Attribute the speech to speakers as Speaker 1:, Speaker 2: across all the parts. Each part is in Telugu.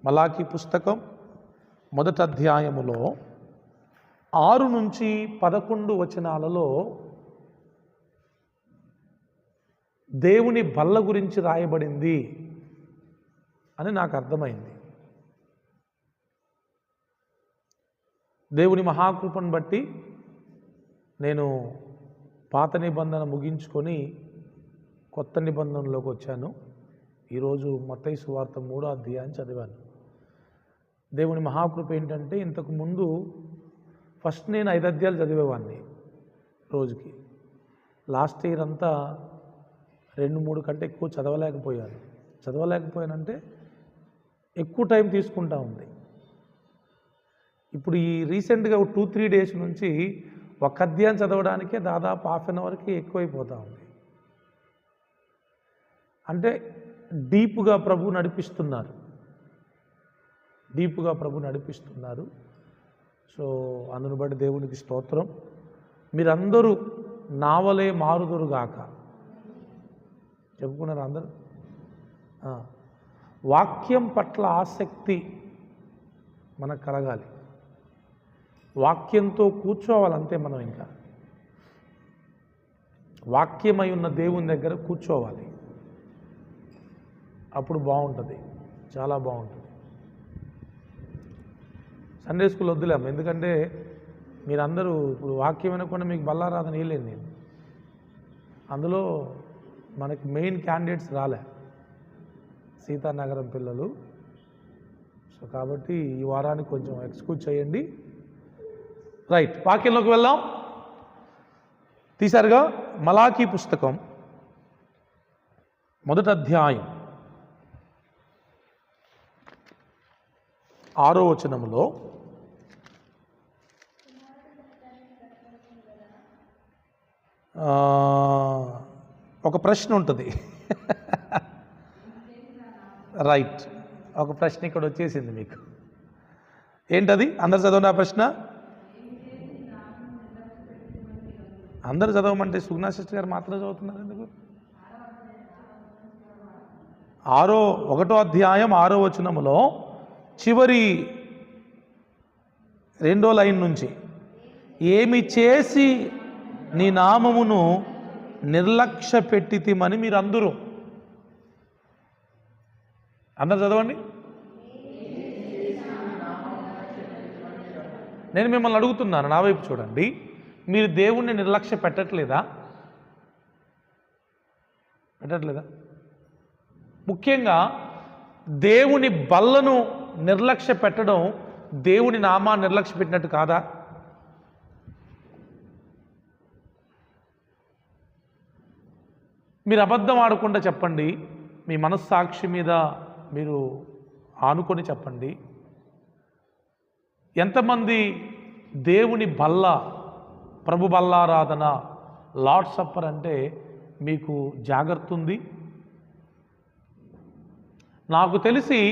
Speaker 1: మలాకీ పుస్తకం మొదటి అధ్యాయములో 6 నుంచి 11 వచనాలలో దేవుని బల్ల గురించి రాయబడింది అని నాకు అర్థమైంది. దేవుని మహాకృపను బట్టి నేను పాత నిబంధన ముగించుకొని కొత్త నిబంధనలోకి వచ్చాను. ఈరోజు మత్తయి సువార్త 3వ అధ్యాయం చదివాను. దేవుని మహాకృప ఏంటంటే, ఇంతకు ముందు ఫస్ట్ నేను 5 అధ్యాయాలు చదివేవాడిని రోజుకి. లాస్ట్ ఇయర్ అంతా 2-3 కంటే ఎక్కువ చదవలేకపోయానంటే ఎక్కువ టైం తీసుకుంటా ఉంది. ఇప్పుడు ఈ రీసెంట్గా 2-3 డేస్ నుంచి ఒక అధ్యాయం చదవడానికే దాదాపు హాఫ్ అన్ అవర్కి ఎక్కువైపోతూ ఉంది. అంటే డీప్గా ప్రభు నడిపిస్తున్నారు. సో అందును బట్టి దేవునికి స్తోత్రం. మీరందరూ నావలే మారుదురుగాక చెప్పుకున్నారు అందరూ. వాక్యం పట్ల ఆసక్తి మనకు కలగాలి. వాక్యంతో కూర్చోవాలంతే. మనం ఇంకా వాక్యమై ఉన్న దేవుని దగ్గర కూర్చోవాలి. అప్పుడు బాగుంటుంది, చాలా బాగుంటుంది. సండే స్కూల్ వద్దులేము, ఎందుకంటే మీరందరూ ఇప్పుడు వాక్యం వినకుండా మీకు బల్లారాధన వేయలేను నేను. అందులో మనకి మెయిన్ క్యాండిడేట్స్ రాలే, సీతానగరం పిల్లలు. సో కాబట్టి ఈ వారానికి కొంచెం ఎక్స్క్యూజ్ చేయండి. రైట్, వాక్యంలోకి వెళ్దాం. తీశారుగా మలాకీ పుస్తకం మొదటి అధ్యాయం 6వ వచనములో ఒక ప్రశ్న ఉంటుంది. రైట్, ఒక ప్రశ్న ఇక్కడ వచ్చేసింది మీకు. ఏంటది? అందరు చదవండి ఆ ప్రశ్న. అందరూ చదవమంటే సుగుణా సిస్టర్ గారు మాత్రం చదువుతున్నారు ఎందుకు? 1వ అధ్యాయం 6వ వచనములో చివరి 2వ లైన్ నుంచి, ఏమి చేసి నీ నామమును నిర్లక్ష్య పెట్టితిమని మీరు అందరూ. అందరు చదవండి. నేను మిమ్మల్ని అడుగుతున్నాను, నా వైపు చూడండి. మీరు దేవుణ్ణి నిర్లక్ష్య పెట్టట్లేదా? ముఖ్యంగా దేవుని బల్లను నిర్లక్ష్య పెట్టడం దేవుని నామాన్ని నిర్లక్ష్య పెట్టినట్టు కాదా? మీరు అబద్ధం ఆడకుండా చెప్పండి. మీ మనస్సాక్షి మీద మీరు ఆనుకొని చెప్పండి. ఎంతమంది దేవుని బల్ల, ప్రభు బల్లారాధన, లార్డ్ సప్పర్ అంటే మీకు జాగ్రత్త ఉంది? నాకు తెలిసి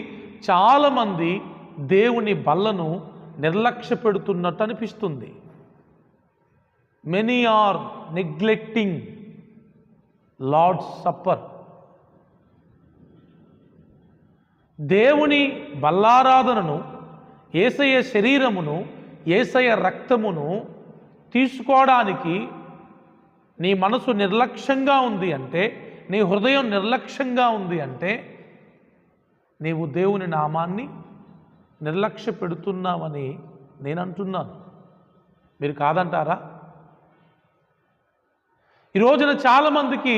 Speaker 1: చాలామంది దేవుని బల్లను నిర్లక్ష్య పెడుతున్నట్టు అనిపిస్తుంది. Many are neglecting Lord supper. దేవుని బల్లారాధనను, యేసయ్య శరీరమును, యేసయ్య రక్తమును తీసుకోవడానికి నీ మనసు నిర్లక్ష్యంగా ఉంది అంటే, నీ హృదయం నిర్లక్ష్యంగా ఉంది అంటే, నీవు దేవుని నామాన్ని నిర్లక్ష్య పెడుతున్నావని నేను అంటున్నాను. మీరు కాదంటారా? ఈ రోజున చాలామందికి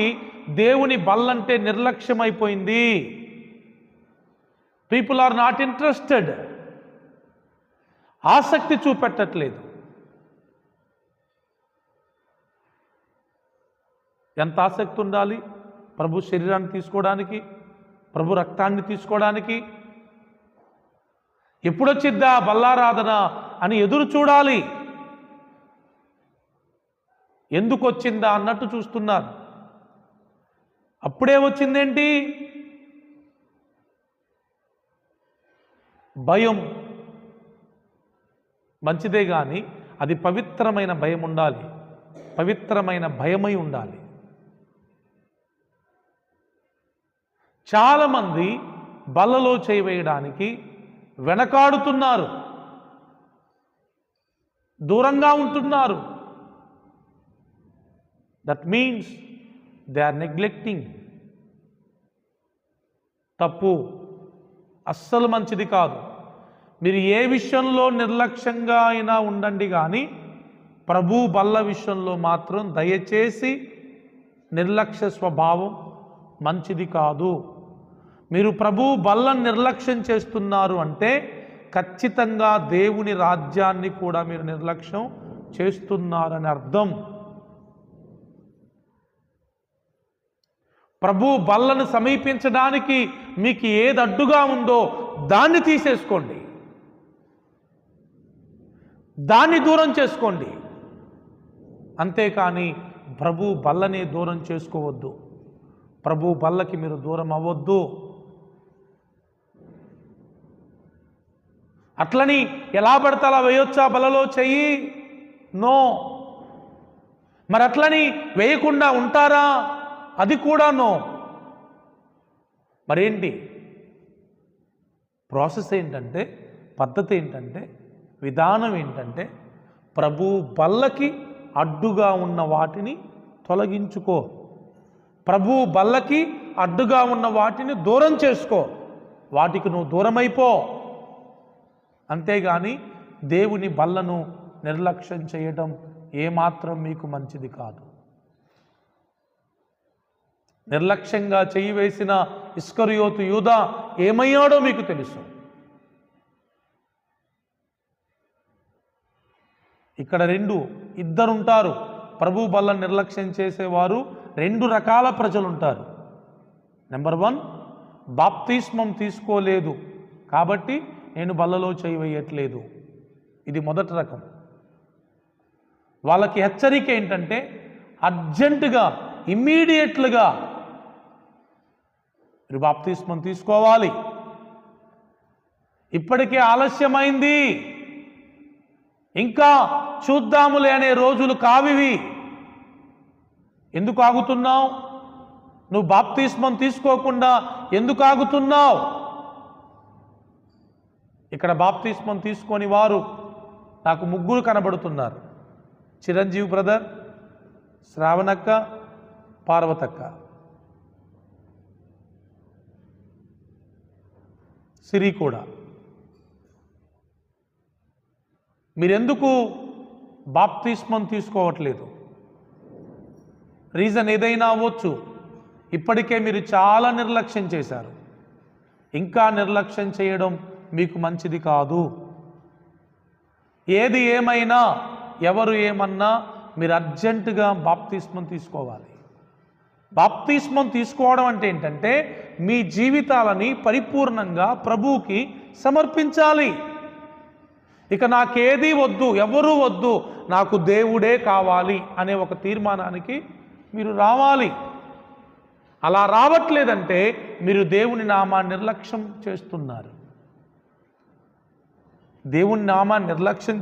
Speaker 1: దేవుని బల్లంటే నిర్లక్ష్యమైపోయింది. People are not interested. ఆసక్తి చూపెట్టట్లేదు. ఎంత ఆసక్తి ఉండాలి ప్రభు శరీరాన్ని తీసుకోవడానికి, ప్రభు రక్తాన్ని తీసుకోవడానికి? ఎప్పుడొచ్చిద్దా బల్లారాధన అని ఎదురు చూడాలి. ఎందుకు వచ్చిందా అన్నట్టు చూస్తున్నారు. అప్పుడే వచ్చిందేంటి? భయం. మంచిదే కానీ అది పవిత్రమైన భయం ఉండాలి, పవిత్రమైన భయమై ఉండాలి. చాలామంది బల్లలో చేయి వేయడానికి వెనకాడుతున్నారు, దూరంగా ఉంటున్నారు. That means they are neglecting. తప్పు, అస్సలు మంచిది కాదు. మీరు ఏ విషయంలో నిర్లక్ష్యంగా అయినా ఉండండి, కానీ ప్రభు బల్ల విషయంలో మాత్రం దయచేసి నిర్లక్ష్య స్వభావం మంచిది కాదు. మీరు ప్రభు బల్లను నిర్లక్ష్యం చేస్తున్నారు అంటే ఖచ్చితంగా దేవుని రాజ్యాన్ని కూడా మీరు నిర్లక్ష్యం చేస్తున్నారని అర్థం. ప్రభు బల్లను సమీపించడానికి మీకు ఏది అడ్డుగా ఉందో దాన్ని తీసేసుకోండి, దాన్ని దూరం చేసుకోండి. అంతేకాని ప్రభు బల్లని దూరం చేసుకోవద్దు, ప్రభు బల్లకి మీరు దూరం అవ్వద్దు. అట్లని ఎలా పడితే అలా వేయొచ్చా బలలో చెయ్యి? నో. మరి అట్లని వేయకుండా ఉంటారా? అది కూడా నో. మరేంటి ప్రాసెస్ ఏంటంటే, పద్ధతి ఏంటంటే, విధానం ఏంటంటే, ప్రభు బల్లకి అడ్డుగా ఉన్న వాటిని తొలగించుకో, ప్రభు బల్లకి అడ్డుగా ఉన్న వాటిని దూరం చేసుకో, వాటికి నువ్వు దూరమైపో. అంతేగాని దేవుని బల్లను నిర్లక్ష్యం చేయడం ఏమాత్రం మీకు మంచిది కాదు. నిర్లక్ష్యంగా చెయ్యి వేసిన ఇస్కరియోతు యూదా ఏమయ్యాడో మీకు తెలుసు. ఇక్కడ ఇద్దరుంటారు ప్రభు బల్లను నిర్లక్ష్యం చేసేవారు. 2 రకాల ప్రజలు ఉంటారు. నెంబర్ 1, బాప్తిస్మం తీసుకోలేదు కాబట్టి నేను బల్లలో చేయి వేయట్లేదు. ఇది మొదటి రకం. వాళ్ళకి హెచ్చరిక ఏంటంటే, అర్జెంటుగా ఇమ్మీడియట్లుగా మీరు బాప్తిస్మం తీసుకోవాలి, ఇప్పటికే ఆలస్యమైంది, ఇంకా చూద్దాములే అనే రోజులు కావివి. ఎందుకు ఆగుతున్నావు? నువ్వు బాప్తిస్మం తీసుకోకుండా ఎందుకు ఆగుతున్నావు? ఇక్కడ బాప్తిస్మం తీసుకొని వారు నాకు 3 కనబడుతున్నారు. చిరంజీవి బ్రదర్, శ్రావణక్క, పార్వతక్క. సిరి కూడా. మీరెందుకు బాప్తిస్మం తీసుకోవట్లేదు? రీజన్ ఏదైనా అవ్వచ్చు. ఇప్పటికే మీరు చాలా నిర్లక్ష్యం చేశారు, ఇంకా నిర్లక్ష్యం చేయడం మీకు మంచిది కాదు. ఏది ఏమైనా, ఎవరు ఏమన్నా, మీరు అర్జెంటుగా బాప్తిస్మం తీసుకోవాలి. బాప్తిస్మం తీసుకోవడం అంటే ఏంటంటే, మీ జీవితాలని పరిపూర్ణంగా ప్రభువుకి సమర్పించాలి. ఇక నాకేది వద్దు, ఎవరూ వద్దు, నాకు దేవుడే కావాలి అనే ఒక తీర్మానానికి మీరు రావాలి. అలా రావట్లేదంటే మీరు దేవుని నామాన్ని నిర్లక్ష్యం చేస్తున్నారు. దేవుని నామాన్ని నిర్లక్ష్యం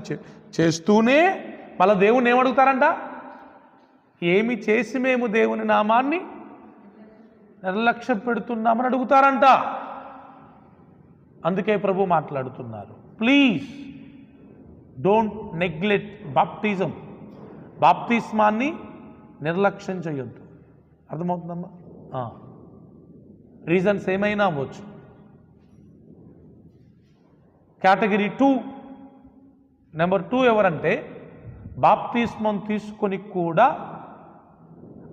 Speaker 1: చేస్తూనే మళ్ళీ దేవుణ్ణి ఏమడుగుతారంట? ఏమి చేసి మేము దేవుని నామాన్ని నిర్లక్ష్యం పెడుతున్నామని అడుగుతారంట. అందుకే ప్రభు మాట్లాడుతున్నారు, ప్లీజ్ డోంట్ నెగ్లెక్ట్ బాప్టిజం. బాప్తిస్మాన్ని నిర్లక్ష్యం చేయొద్దు. అర్థమవుతుందమ్మా? రీజన్స్ ఏమైనా అవ్వచ్చు. కేటగిరీ 2, నెంబర్ 2 ఎవరంటే, బాప్తిస్మం తీసుకొని కూడా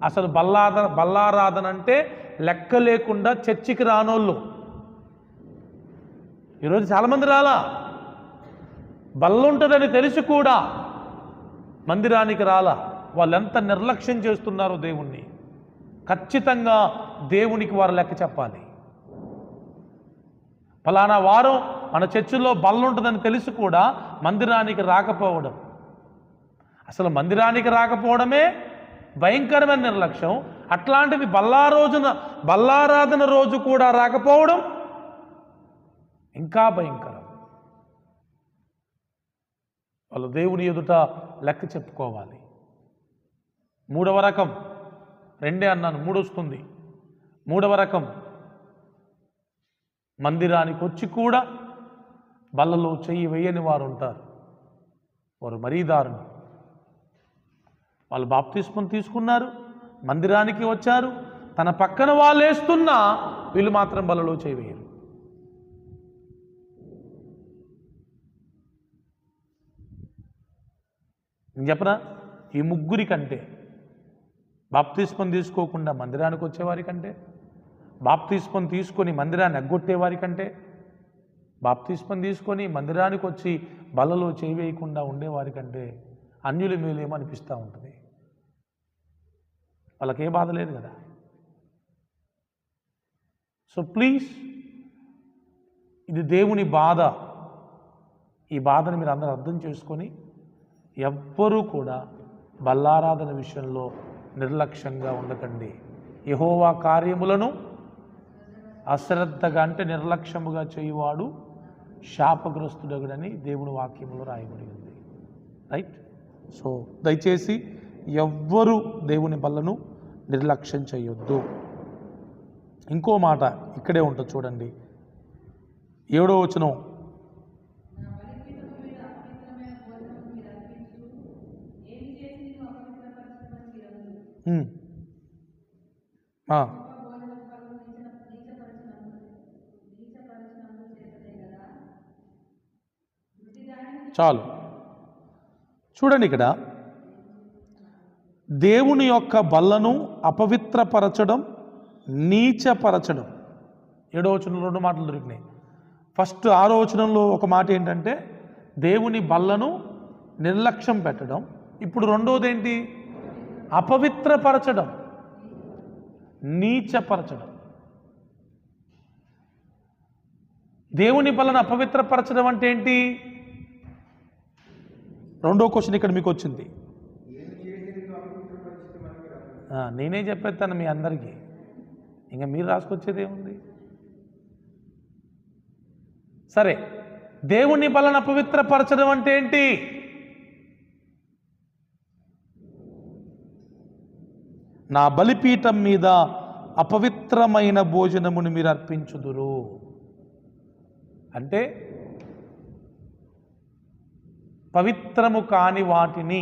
Speaker 1: అసలు బల్లారాధన అంటే లెక్క లేకుండా చర్చికి రానోళ్ళు. ఈరోజు చాలామంది రాలా, బల్లుంటుందని తెలిసి కూడా మందిరానికి రాలా. వాళ్ళు ఎంత నిర్లక్ష్యం చేస్తున్నారో దేవుణ్ణి. ఖచ్చితంగా దేవునికి వారు లెక్క చెప్పాలి. ఫలానా వారం మన చర్చిలో బల్లుంటుందని తెలిసి కూడా మందిరానికి రాకపోవడం, అసలు మందిరానికి రాకపోవడమే భయంకరమైన నిర్లక్ష్యం. అట్లాంటిది బల్లారాధన రోజు కూడా రాకపోవడం ఇంకా భయంకరం. వాళ్ళు దేవుని ఎదుట లెక్క చెప్పుకోవాలి. 3వ రకం, 2 అన్నాను, 3 వస్తుంది. 3వ రకం, మందిరానికి వచ్చి కూడా బల్లలో చెయ్యి వేయని వారు ఉంటారు, వారు మరీ దారుణం. వాళ్ళు బాప్తిస్మం తీసుకున్నారు, మందిరానికి వచ్చారు, తన పక్కన వాళ్ళు వేస్తున్నా వీళ్ళు మాత్రం బల్లలో చెయ్యి వేయరు. నేను చెప్పనా, ఈ ముగ్గురి కంటే, బాప్తిస్మం తీసుకోకుండా మందిరానికి వచ్చేవారి కంటే, బాప్తిస్మం తీసుకొని మందిరాన్ని ఎగ్గొట్టేవారి కంటే, బాప్తిస్మం తీసుకొని మందిరానికి వచ్చి బల్లలో చేయి వేయకుండా ఉండేవారి కంటే అన్యుల మేలేమో అనిపిస్తూ ఉంటుంది. వాళ్ళకే బాధ లేదు కదా. సో ప్లీజ్, ఇది దేవుని బాధ. ఈ బాధను మీరు అందరూ అర్థం చేసుకొని ఎవ్వరూ కూడా బల్లారాధన విషయంలో నిర్లక్ష్యంగా ఉండకండి. యెహోవా కార్యములను అశ్రద్ధగా అంటే నిర్లక్ష్యముగా చేయువాడు శాపగ్రస్తుడగుడని దేవుని వాక్యంలో రాయబడి ఉంది. రైట్. సో దయచేసి ఎవ్వరూ దేవుని బల్లను నిర్లక్ష్యం చేయొద్దు. ఇంకో మాట ఇక్కడే ఉంటుంది చూడండి, 7వ వచనం. చాలు చూడండి, ఇక్కడ దేవుని యొక్క బల్లను అపవిత్రపరచడం, నీచపరచడం. 7వ వచనంలో 2 మాటలు దొరికినాయి. ఫస్ట్ 6వ వచనంలో ఒక మాట ఏంటంటే దేవుని బల్లను నిర్లక్ష్యం పెట్టడం. ఇప్పుడు రెండోది ఏంటి? అపవిత్రపరచడం, నీచపరచడం. దేవుని బల్లను అపవిత్రపరచడం అంటే ఏంటి? రెండో క్వశ్చన్ ఇక్కడ మీకు వచ్చింది. నేనే చెప్పేస్తాను మీ అందరికీ, ఇంకా మీరు రాసుకొచ్చేది ఏముంది? సరే, దేవుని బలను అపవిత్రపరచడం అంటే ఏంటి? నా బలిపీఠం మీద అపవిత్రమైన భోజనమును మీరు అర్పించుదురు అంటే పవిత్రము కాని వాటిని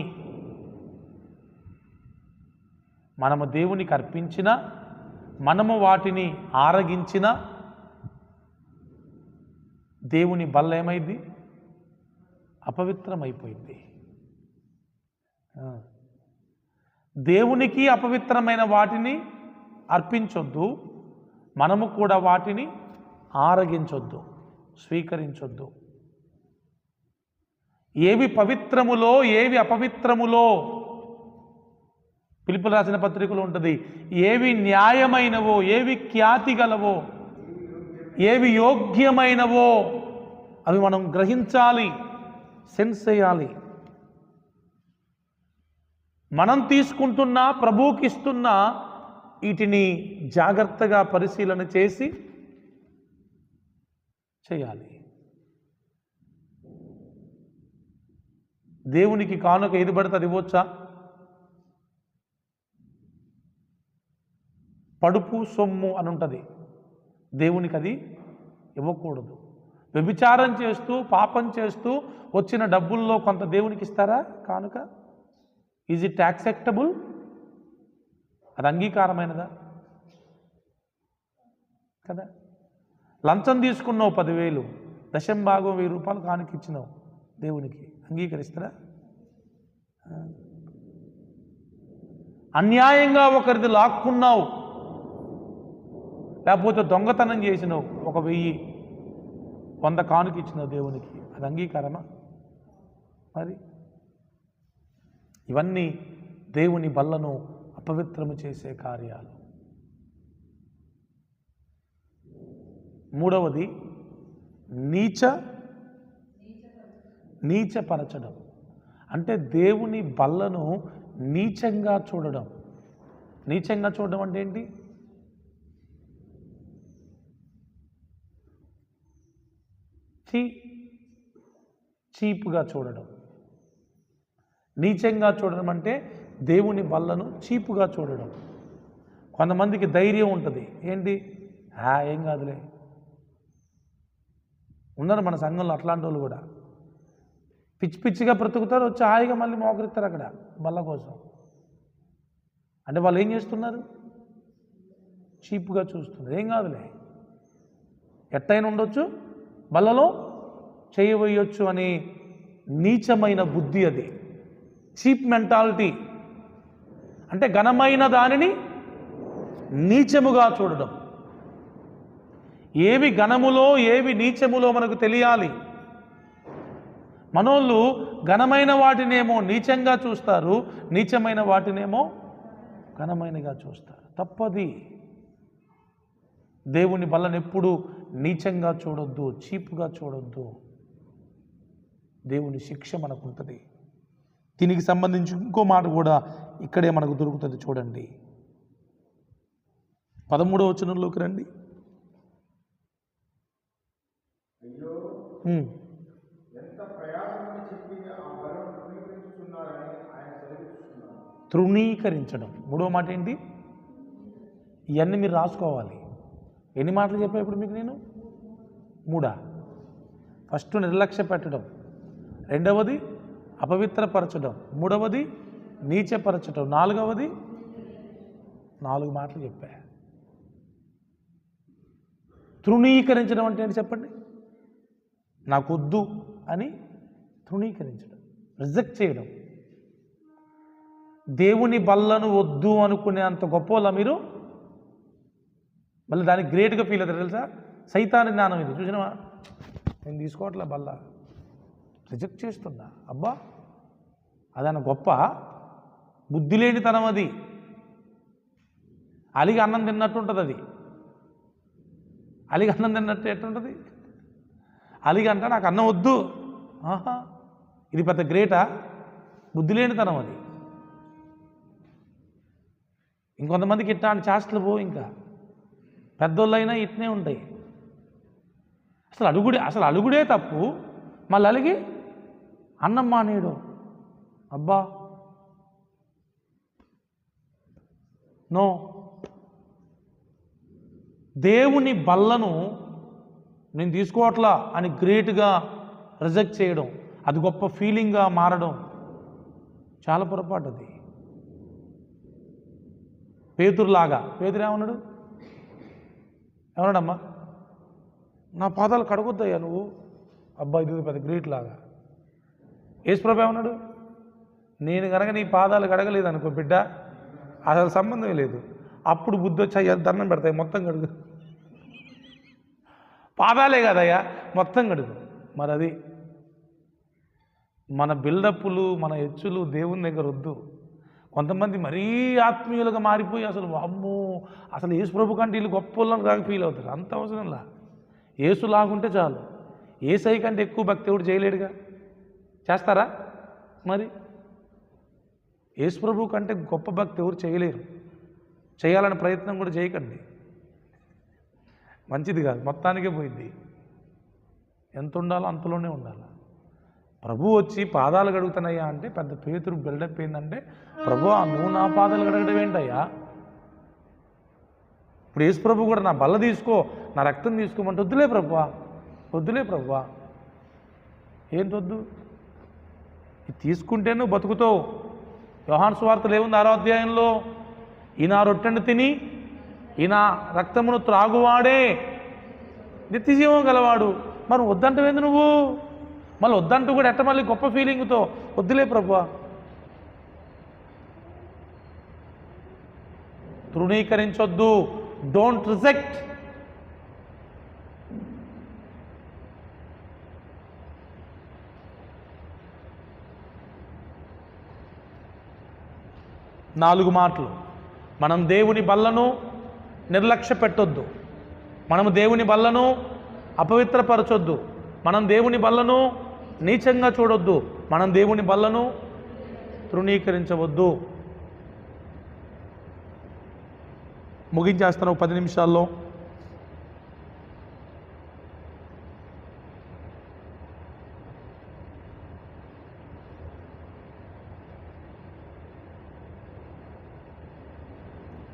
Speaker 1: మనము దేవునికి అర్పించిన, మనము వాటిని ఆరగించిన దేవుని బల్ల ఏమైంది? అపవిత్రమైపోయింది. దేవునికి అపవిత్రమైన వాటిని అర్పించొద్దు, మనము కూడా వాటిని ఆరగించొద్దు, స్వీకరించొద్దు. ఏవి పవిత్రములో ఏవి అపవిత్రములో పిలుపులు రాసిన పత్రికలో ఉంటుంది. ఏవి న్యాయమైనవో, ఏవి ఖ్యాతి గలవో, ఏవి యోగ్యమైనవో అవి మనం గ్రహించాలి, సెన్స్ చేయాలి. మనం తీసుకుంటున్నా, ప్రభువుకి ఇస్తున్నా, వీటిని జాగ్రత్తగా పరిశీలన చేసి చేయాలి. దేవునికి కానుక ఏది పడితే అది ఇవ్వచ్చా? పడుపు సొమ్ము అని ఉంటుంది, దేవునికి అది ఇవ్వకూడదు. వ్యభిచారం చేస్తూ, పాపం చేస్తూ వచ్చిన డబ్బుల్లో కొంత దేవునికి ఇస్తారా కానుక? Is it acceptable? అది అంగీకారమైనదా కదా? లంచం తీసుకున్నావు 10,000, దశంభాగం 1000 రూపాయలు కానుక ఇచ్చినావు దేవునికి, అంగీకరిస్తారా? అన్యాయంగా ఒకరిది లాక్కున్నావు, లేకపోతే దొంగతనం చేసినావు, 1000 100 కానుక ఇచ్చినావు దేవునికి, అది అంగీకారమా? మరి ఇవన్నీ దేవుని బల్లను అపవిత్రము చేసే కార్యాలు. మూడవది నీచపరచడం అంటే దేవుని బల్లను నీచంగా చూడడం. నీచంగా చూడడం అంటే ఏంటి? చీప్గా చూడడం. నీచంగా చూడడం అంటే దేవుని బల్లను చీపుగా చూడడం. కొంతమందికి ధైర్యం ఉంటుంది, ఏంటి ఏం కాదులే, ఉన్నారు మన సంఘంలో అట్లాంటి వాళ్ళు కూడా. పిచ్చి పిచ్చిగా బ్రతుకుతారు, వచ్చి హాయిగా మళ్ళీ మోకరిస్తారు అక్కడ బల్ల కోసం. అంటే వాళ్ళు ఏం చేస్తున్నారు? చీప్గా చూస్తున్నారు. ఏం కాదులే, ఎట్టయినా ఉండొచ్చు, బల్లలో చేయవేయొచ్చు అనే నీచమైన బుద్ధి. అది చీప్ మెంటాలిటీ. అంటే ఘనమైన దానిని నీచముగా చూడడం. ఏవి ఘనములో ఏవి నీచములో మనకు తెలియాలి. మనోళ్ళు ఘనమైన వాటినేమో నీచంగా చూస్తారు, నీచమైన వాటినేమో ఘనమైనగా చూస్తారు. తప్పది. దేవుని బల్లను ఎప్పుడు నీచంగా చూడొద్దు, చీప్గా చూడొద్దు. దేవుని శిక్ష మనకు ఉంటుంది. దీనికి సంబంధించి ఇంకో మాట కూడా ఇక్కడే మనకు దొరుకుతుంది. చూడండి, 13వ వచనంలోకి రండి. తృణీకరించడం. మూడో మాట ఏంటి? ఇవన్నీ మీరు రాసుకోవాలి. ఎన్ని మాటలు చెప్పా ఇప్పుడు మీకు నేను? 3. ఫస్ట్ నిర్లక్ష్య పెట్టడం, రెండవది అపవిత్రపరచడం, మూడవది నీచపరచడం, నాలుగవది 4 మాటలు చెప్పా. తృణీకరించడం అంటే ఏంటి చెప్పండి? నాకు వద్దు అని తృణీకరించడం, రిజెక్ట్ చేయడం. దేవుని బల్లను వద్దు అనుకునే అంత గొప్పలా మీరు? మళ్ళీ దానికి గ్రేట్గా ఫీల్ అవుతారు తెలుసా? సైతాని జ్ఞానం ఇది. చూసినవా, నేను తీసుకోవట్లే బల్ల, రిజెక్ట్ చేస్తున్నా. అబ్బా, అదన్న గొప్ప బుద్ధి లేనితనం. అది అలిగి అన్నం తిన్నట్టు ఉంటుంది. అది అలిగి అన్నం తిన్నట్టు ఎట్టుంటుంది? అలిగి అంట నాకు అన్నం వద్దు. ఆహా, ఇది పెద్ద గ్రేటా? బుద్ధి లేనితనం అది. ఇంకొంతమందికి ఇట్లాంటి చేష్టలు పో, ఇంకా పెద్దోళ్ళైనా ఇట్నే ఉంటాయి. అసలు అలుగుడే తప్పు, మళ్ళీ అలిగి అన్నం మానేయడు. అబ్బా, నో. దేవుని బల్లను నేను తీసుకోవట్లా అని గ్రేట్గా రిజెక్ట్ చేయడం, అది గొప్ప ఫీలింగ్గా మారడం చాలా పొరపాటు. అది పేతురులాగా. పేతురు ఏమన్నాడు? ఏమన్నాడమ్మా? నా పాదాలు కడగొద్దయ్యా నువ్వు. అబ్బా, ఇది పెద్ద గ్రేట్ లాగా. యేసుప్రభు ఏమన్నాడు? నేను కనుక నీ పాదాలు కడగలేదు అనుకో బిడ్డ, అసలు సంబంధమే లేదు. అప్పుడు బుద్ధి వచ్చి అయ్యా దండం పెడతాయి, మొత్తం కడుగు. పాదాలే కదయ్యా, మొత్తం కడుగు. మరి అది మన బిల్డప్లు, మన హెచ్చులు దేవుని దగ్గర వద్దు. కొంతమంది మరీ ఆత్మీయులుగా మారిపోయి అసలు అమ్మో, అసలు యేసుప్రభు కంటే వీళ్ళు గొప్ప వాళ్ళని కాక ఫీల్ అవుతారు. అంత అవసరంలా. యేసు లాగుంటే చాలు. యేసయ్య కంటే ఎక్కువ భక్తి ఎవడు చేయలేడుగా. చేస్తారా? మరి యేసుప్రభు కంటే గొప్ప భక్తి ఎవరు చేయలేరు. చేయాలని ప్రయత్నం కూడా చేయకండి, మంచిది కాదు. మొత్తానికే పోయింది. ఎంత ఉండాలో అంతలోనే ఉండాలి. ప్రభు వచ్చి పాదాలు కడుగుతానయ్యా అంటే పెద్ద పేతురు బిల్డప్ ఏంటంటే, ప్రభు నువ్వు నా పాదాలు కడగడం ఏంటయ్యా? ఇప్పుడు యేసు ప్రభు కూడా నా బల్ల తీసుకో, నా రక్తం తీసుకోమంటే వద్దులే ప్రభు, వద్దులే ప్రభు. ఏంటొద్దు? ఇది తీసుకుంటే నువ్వు బతుకుతావు. యోహాను సువార్తలో ఏముంది 6వ అధ్యాయంలో? ఈయన రొట్టెను తిని ఈయన రక్తమును త్రాగువాడే నిత్యజీవం గలవాడు. మరి వద్దంటవేంది నువ్వు? మళ్ళీ వద్దంటూ కూడా ఎట్ట మళ్ళీ గొప్ప ఫీలింగ్తో వద్దులే ప్రభువా. తృణీకరించొద్దు. Don't reject. నాలుగు మాటలు. మనం దేవుని బల్లను నిర్లక్ష్య పెట్టొద్దు. మనము దేవుని బల్లను అపవిత్రపరచొద్దు. మనం దేవుని బల్లను నీచంగా చూడొద్దు. మనం దేవుని బల్లను తృణీకరించవద్దు. ముగించేస్తాను 10 నిమిషాల్లో.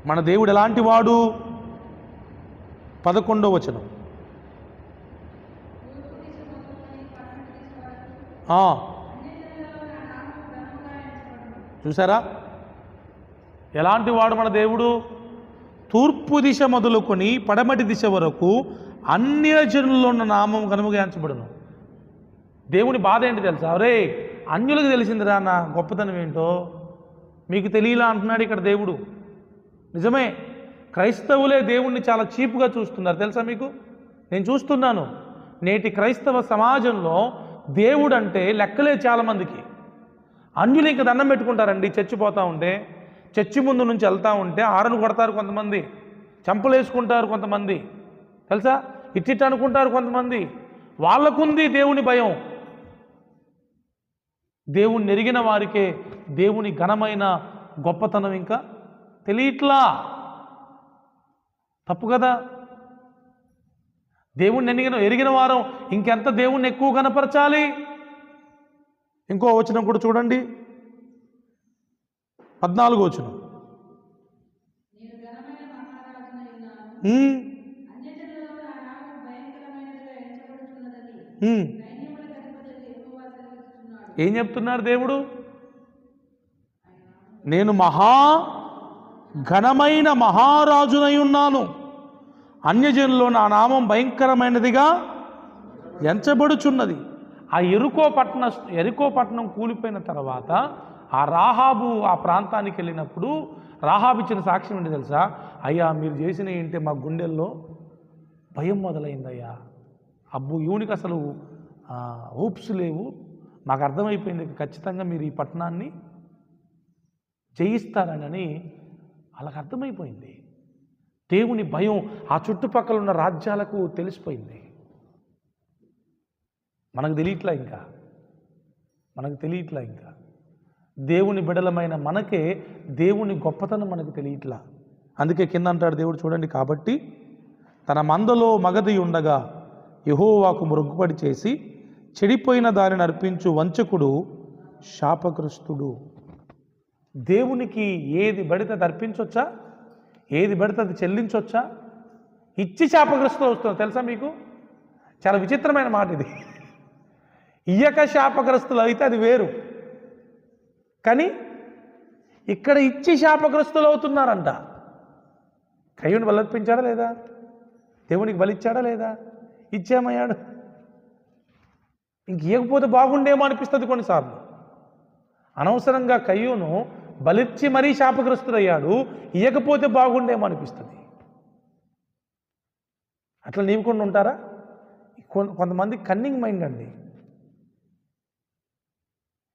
Speaker 1: మన దేవుడు ఎలాంటి వాడు? 11వ వచనం. చూసారా ఎలాంటి వాడు మన దేవుడు? తూర్పు దిశ మొదలుకొని పడమటి దిశ వరకు అన్యజనుల్లో ఉన్న నామం కనుమగాంచబడును. దేవుని బాధ ఏంటి తెలుసా? అరే అన్యులకు తెలిసిందిరా నా గొప్పతనం ఏంటో, మీకు తెలియలా అంటున్నాడు ఇక్కడ దేవుడు. నిజమే, క్రైస్తవులే దేవుణ్ణి చాలా చీప్గా చూస్తున్నారు తెలుసా మీకు? నేను చూస్తున్నాను నేటి క్రైస్తవ సమాజంలో దేవుడు అంటే లెక్కలే చాలామందికి. అన్యులు ఇంకా దండం పెట్టుకుంటారండి చచ్చిపోతూ ఉంటే, చర్చి ముందు నుంచి వెళ్తూ ఉంటే ఆరను కొడతారు కొంతమంది, చంపలేసుకుంటారు కొంతమంది తెలుసా, ఇట్టిట్ అనుకుంటారు కొంతమంది. వాళ్ళకుంది దేవుని భయం. దేవుణ్ణి ఎరిగిన వారికే దేవుని ఘనమైన గొప్పతనం ఇంకా తెలియట్లా. తప్పు కదా? దేవుణ్ణి ఎరిగిన వారం ఇంకెంత దేవుణ్ణి ఎక్కువ కనపరచాలి. ఇంకో వచనం కూడా చూడండి, 14వ వచనం. ఏం చెప్తున్నారు దేవుడు? నేను ఘనమైన మహారాజునై ఉన్నాను, అన్యజనుల్లో నా నామం భయంకరమైనదిగా ఎంచబడుచున్నది. ఆ ఎరికో పట్టణం కూలిపోయిన తర్వాత ఆ రాహాబు ఆ ప్రాంతానికి వెళ్ళినప్పుడు రాహాబు ఇచ్చిన సాక్ష్యం ఏంటి తెలుసా? అయ్యా మీరు చేసిన ఏంటి, మా గుండెల్లో భయం మొదలైందయ్యా. అబ్బు ఈవునికి అసలు హోప్స్ లేవు, మాకు అర్థమైపోయింది ఖచ్చితంగా మీరు ఈ పట్టణాన్ని జయిస్తారని వాళ్ళకి అర్థమైపోయింది. దేవుని భయం ఆ చుట్టుపక్కల ఉన్న రాజ్యాలకు తెలిసిపోయింది. మనకు తెలియట్లా ఇంకా దేవుని బిడలమైన మనకే దేవుని గొప్పతనం మనకు తెలియట్లా. అందుకే కింద అంటాడు దేవుడు చూడండి, కాబట్టి తన మందలో మగది ఉండగా యెహోవాకు మొరుగుబడి చేసి చెడిపోయిన దానిని అర్పించు వంచకుడు శాపగ్రస్తుడు. దేవునికి ఏది పడితే అది అర్పించవచ్చా? ఏది పడితే అది చెల్లించవచ్చా? ఇచ్చి శాపగ్రస్తులు వస్తుంది తెలుసా మీకు? చాలా విచిత్రమైన మాట ఇది. ఇయ్యక శాపగ్రస్తులు అయితే అది వేరు, కానీ ఇక్కడ ఇచ్చి శాపగ్రస్తులు అవుతున్నారంట. కయ్యూని బలర్పించాడా లేదా? దేవునికి బలిచ్చాడా లేదా? ఇచ్చేమయ్యాడు. ఇంక ఇవ్వకపోతే బాగుండేమో అనిపిస్తుంది కొన్నిసార్లు. అనవసరంగా కయ్యూను బలిచ్చి మరీ శాపగ్రస్తుడయ్యాడు, ఇవ్వకపోతే బాగుండేమో అనిపిస్తుంది. అట్లా నీవు కూడా ఉంటారా? కొంతమంది కన్నింగ్ మైండ్ అండి.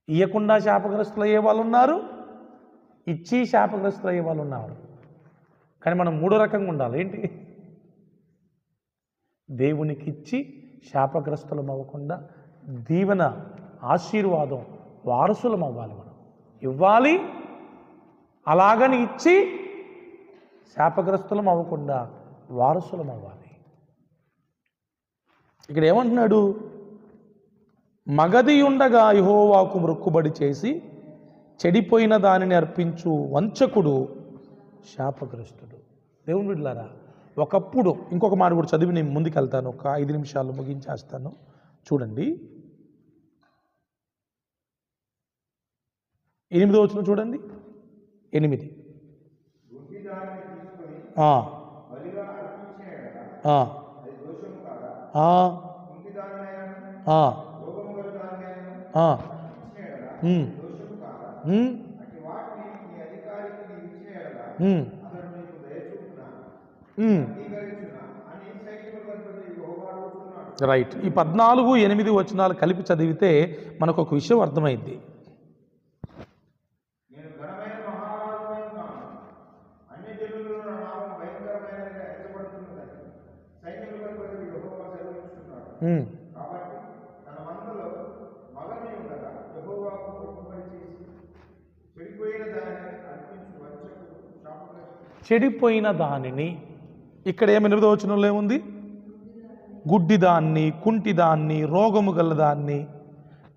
Speaker 1: ఇవ్వకుండా శాపగ్రస్తులు అయ్యే వాళ్ళు ఉన్నారు, ఇచ్చి శాపగ్రస్తులు అయ్యే వాళ్ళు ఉన్నారు. కానీ మనం మూడో రకంగా ఉండాలి. ఏంటి? దేవునికి ఇచ్చి శాపగ్రస్తులం అవ్వకుండా దీవెన ఆశీర్వాదం వారసులం అవ్వాలి. మనం ఇవ్వాలి, అలాగని ఇచ్చి శాపగ్రస్తులం అవ్వకుండా వారసులం అవ్వాలి. ఇక్కడ ఏమంటున్నాడు? మగది ఉండగా యెహోవాకు మొక్కుబడి చేసి చెడిపోయిన దానిని అర్పించు వంచకుడు శాపగ్రస్తుడు. దేవుని బిడ్డలారా, ఒకప్పుడు ఇంకొక మాట కూడా చదివి నేను ముందుకెళ్తాను, ఒక 5 నిమిషాలు ముగించేస్తాను. చూడండి 8వ వచనం చూడండి. 8 రైట్. ఈ 14, 8 వచనాలు కలిపి చదివితే మనకు ఒక విషయం అర్థమైంది. చెడిపోయిన దానిని, ఇక్కడ 8వ వచనంలో ఏముంది? గుడ్డిదాన్ని, కుంటిదాన్ని, రోగము గలదాన్ని